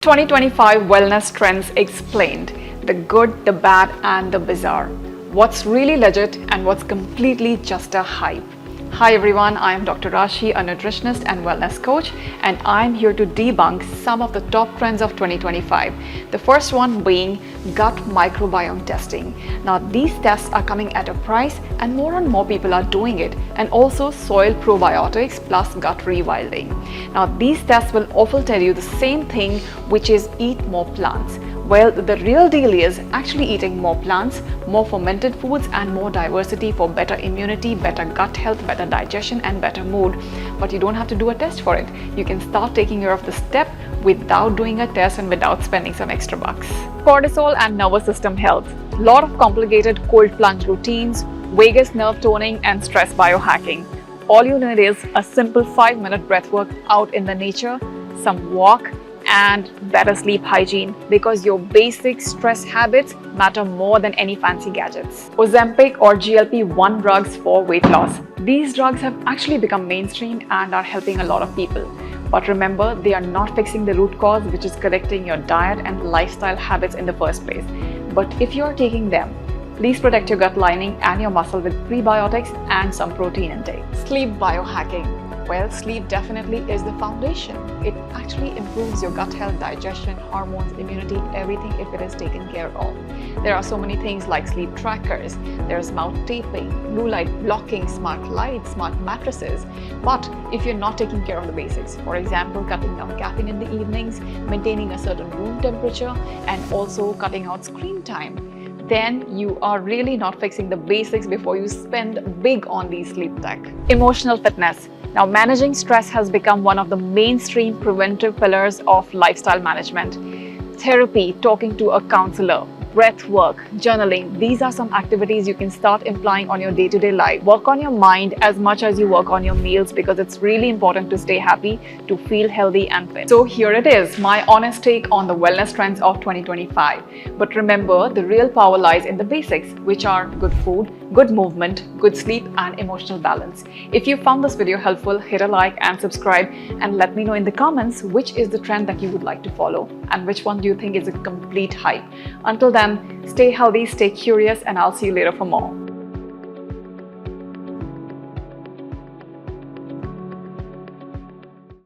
2025 Wellness Trends Explained. The good, the bad, and the bizarre. What's really legit and what's completely just a hype. Hi everyone, I am Dr. Rashi, a nutritionist and wellness coach, and I'm here to debunk some of the top trends of 2025. The first one being gut microbiome testing. Now these tests are coming at a price and more people are doing it, and also soil probiotics plus gut rewilding. Now these tests will often tell you the same thing, which is eat more plants. Well, the real deal is actually eating more plants, more fermented foods, and more diversity for better immunity, better gut health, better digestion, and better mood. But you don't have to do a test for it. You can start taking care of the step without doing a test and without spending some extra bucks. Cortisol and nervous system health. Lot of complicated cold plunge routines, vagus nerve toning, and stress biohacking. All you need is a simple 5-minute breath work out in the nature, some walk, and better sleep hygiene, because your basic stress habits matter more than any fancy gadgets. Ozempic or GLP-1 drugs for weight loss. These drugs have actually become mainstream and are helping a lot of people. But remember, they are not fixing the root cause, which is correcting your diet and lifestyle habits in the first place. But if you are taking them, please protect your gut lining and your muscle with prebiotics and some protein intake. Sleep biohacking. Well, sleep definitely is the foundation. It actually improves your gut health, digestion, hormones, immunity, everything if it is taken care of. There are so many things like sleep trackers, there's mouth taping, blue light blocking, smart lights, smart mattresses. But if you're not taking care of the basics, for example, cutting down caffeine in the evenings, maintaining a certain room temperature, and also cutting out screen time, then you are really not fixing the basics before you spend big on these sleep tech. Emotional fitness. Now, managing stress has become one of the mainstream preventive pillars of lifestyle management. Therapy, talking to a counselor, breath work, journaling, these are some activities you can start implying on your day-to-day life. Work on your mind as much as you work on your meals, because it's really important to stay happy, to feel healthy and fit. So here it is, my honest take on the wellness trends of 2025. But remember, the real power lies in the basics, which are good food, good movement, good sleep, and emotional balance. If you found this video helpful, hit a like and subscribe, and let me know in the comments which is the trend that you would like to follow and which one do you think is a complete hype. Until then, stay healthy, stay curious, and I'll see you later for more.